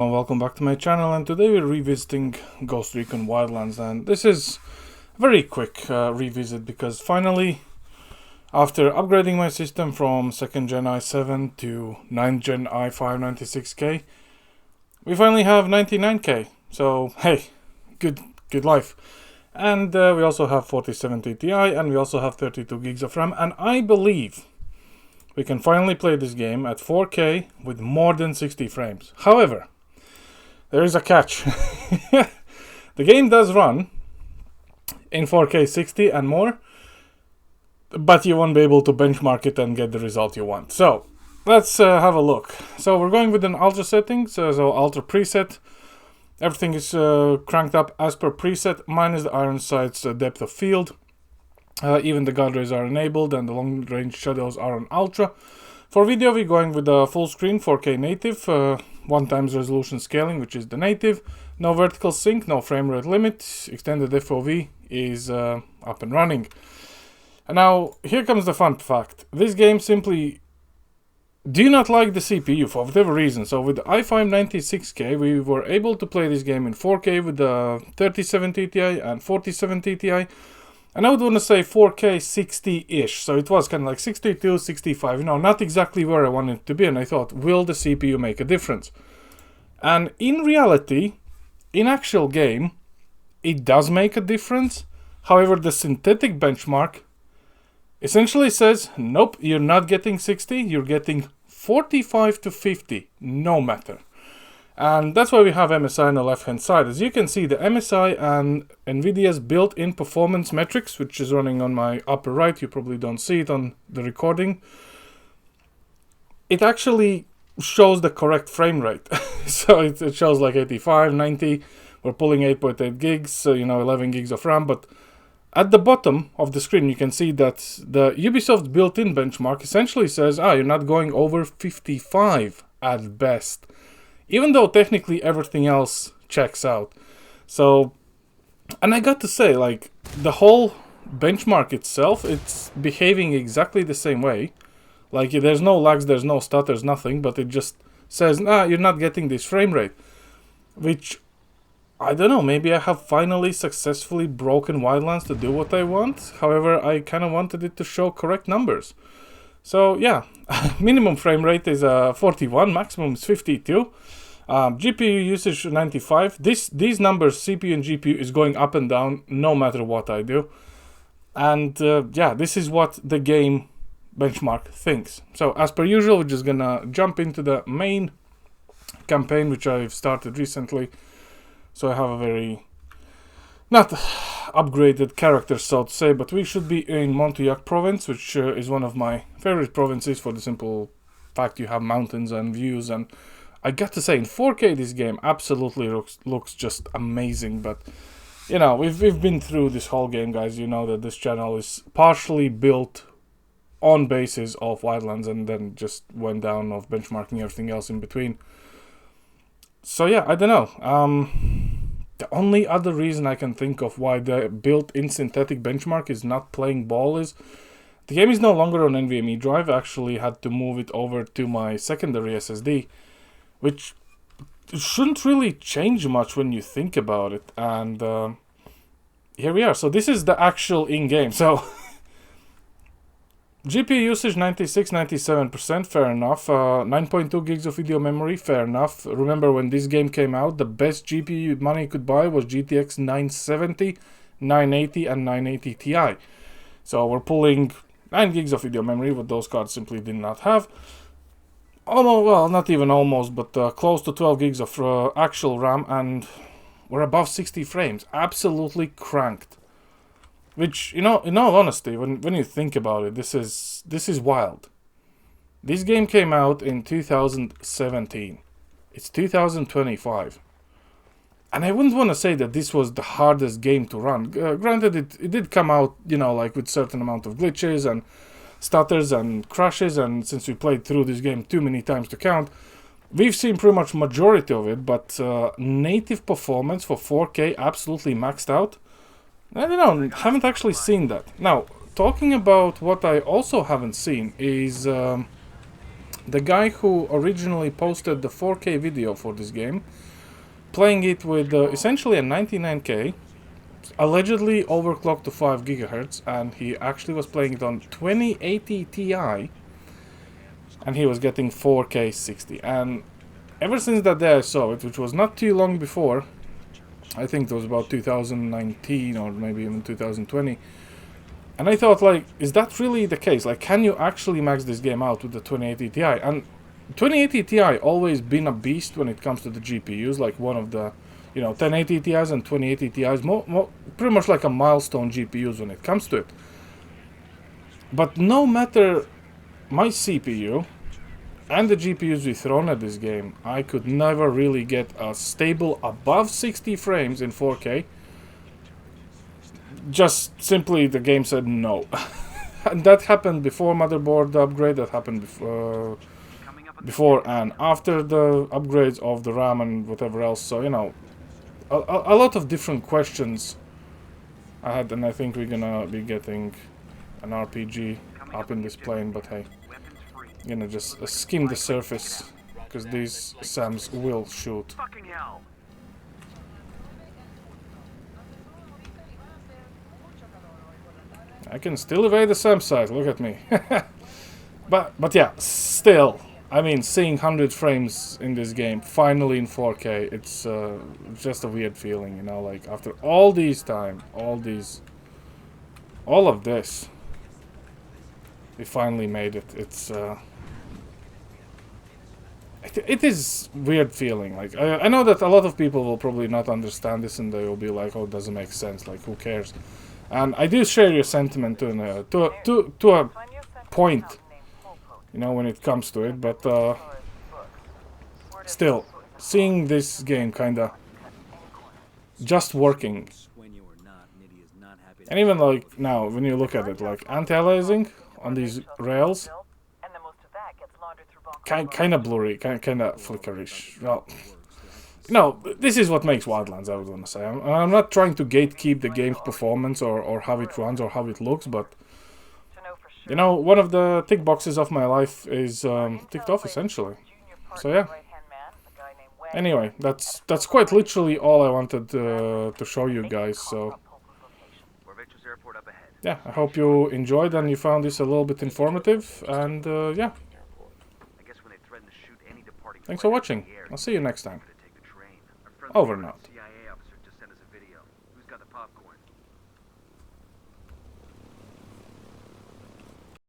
Welcome back to my channel, and today we're revisiting Ghost Recon Wildlands, and this is a very quick revisit because finally, after upgrading my system from 2nd gen i7 to 9th gen i5 96K, we finally have 99K, so hey, good life. And we also have 4070 Ti, and we also have 32 gigs of RAM, and I believe we can finally play this game at 4K with more than 60 frames. However, there is a catch. The game does run in 4K 60 and more, but you won't be able to benchmark it and get the result you want. So let's have a look. So we're going with an ultra setting, so ultra preset. Everything is cranked up as per preset, minus the iron sight's depth of field. Even the guard rays are enabled and the long range shadows are on ultra. For video, we're going with a full screen 4K native, 1x resolution scaling, which is the native. No vertical sync, no frame rate limit. Extended FOV is up and running. And now, here comes the fun fact. This game simply do not like the CPU for whatever reason. So with the i5 96K, we were able to play this game in 4K with the 3070 Ti and 4070 Ti. And I would want to say 4K 60-ish, so it was kind of like 62, 65, not exactly where I wanted it to be, and I thought, will the CPU make a difference? And in reality, in actual game, it does make a difference. However, the synthetic benchmark essentially says, nope, you're not getting 60, you're getting 45 to 50, no matter. And that's why we have MSI on the left-hand side. As you can see, the MSI and NVIDIA's built-in performance metrics, which is running on my upper right, you probably don't see it on the recording, it actually shows the correct frame rate. So it shows like 85, 90, we're pulling 8.8 gigs, so 11 gigs of RAM, but at the bottom of the screen you can see that the Ubisoft built-in benchmark essentially says, you're not going over 55 at best. Even though technically everything else checks out. So, and I got to say, like, the whole benchmark itself, it's behaving exactly the same way. Like, there's no lags, there's no stutters, nothing, but it just says, you're not getting this frame rate. Which, I don't know, maybe I have finally successfully broken Wildlands to do what I want. However, I kind of wanted it to show correct numbers. So, yeah, minimum frame rate is 41, maximum is 52. GPU usage 95. These numbers, CPU and GPU, is going up and down no matter what I do. And yeah, this is what the game benchmark thinks. So as per usual, we're just gonna jump into the main campaign, which I've started recently. So I have a very not upgraded character, so to say, but we should be in Montouillac province, which is one of my favorite provinces for the simple fact you have mountains and views. And I got to say, in 4K, this game absolutely looks just amazing. But we've been through this whole game, guys. You know that this channel is partially built on basis of Wildlands, and then just went down of benchmarking everything else in between. So yeah, I don't know. The only other reason I can think of why the built-in synthetic benchmark is not playing ball is the game is no longer on NVMe drive. I actually had to move it over to my secondary SSD, which shouldn't really change much when you think about it. And here we are. So this is the actual in-game. So GPU usage 96, 97%, fair enough. 9.2 gigs of video memory, fair enough. Remember when this game came out, the best GPU money could buy was GTX 970, 980 and 980 Ti. So we're pulling 9 gigs of video memory, what those cards simply did not have. Almost, well, not even almost, but close to 12 gigs of actual RAM, and we're above 60 frames. Absolutely cranked. Which, in all honesty, when you think about it, this is wild. This game came out in 2017. It's 2025. And I wouldn't want to say that this was the hardest game to run. Granted, it did come out, like with certain amount of glitches and stutters and crashes, and since we played through this game too many times to count, we've seen pretty much majority of it. But native performance for 4K absolutely maxed out. I don't know, haven't actually seen that. Now, talking about what I also haven't seen is the guy who originally posted the 4K video for this game, playing it with essentially a 99K, allegedly overclocked to 5 GHz, and he actually was playing it on 2080 Ti, and he was getting 4K 60. And ever since that day I saw it, which was not too long before, I think it was about 2019 or maybe even 2020, and I thought, like, is that really the case? Like, can you actually max this game out with the 2080 Ti? And 2080 Ti always been a beast when it comes to the GPUs, like one of the, you know, 1080 Ti's and 2080 Ti's, pretty much like a milestone GPUs when it comes to it. But no matter my CPU and the GPUs we thrown at this game, I could never really get a stable above 60 frames in 4K. Just simply the game said no. And that happened before motherboard upgrade, that happened before and after the upgrades of the RAM and whatever else. So, you know, a lot of different questions I had, and I think we're gonna be getting an RPG up in this plane, but hey, you know, just skim the surface, because these SAMs will shoot. I can still evade the SAM sight, look at me. But yeah, still, I mean, seeing 100 frames in this game, finally in 4K, it's just a weird feeling, you know, like, after all this time, all of this, we finally made it. It's, it is weird feeling, like, I know that a lot of people will probably not understand this, and they will be like, oh, it doesn't make sense, like, who cares? And I do share your sentiment to a point, you know, when it comes to it, but still, seeing this game kinda just working, and even like now, when you look at it, like anti-aliasing on these rails, kinda blurry, kinda flickerish. Well, no, this is what makes Wildlands, I would want to say. I'm not trying to gatekeep the game's performance or how it runs or how it looks, but, you know, one of the tick boxes of my life is ticked off, essentially. So yeah. Anyway, that's quite literally all I wanted to show you guys, so yeah, I hope you enjoyed and you found this a little bit informative, and yeah. Thanks for watching. I'll see you next time. Over and out.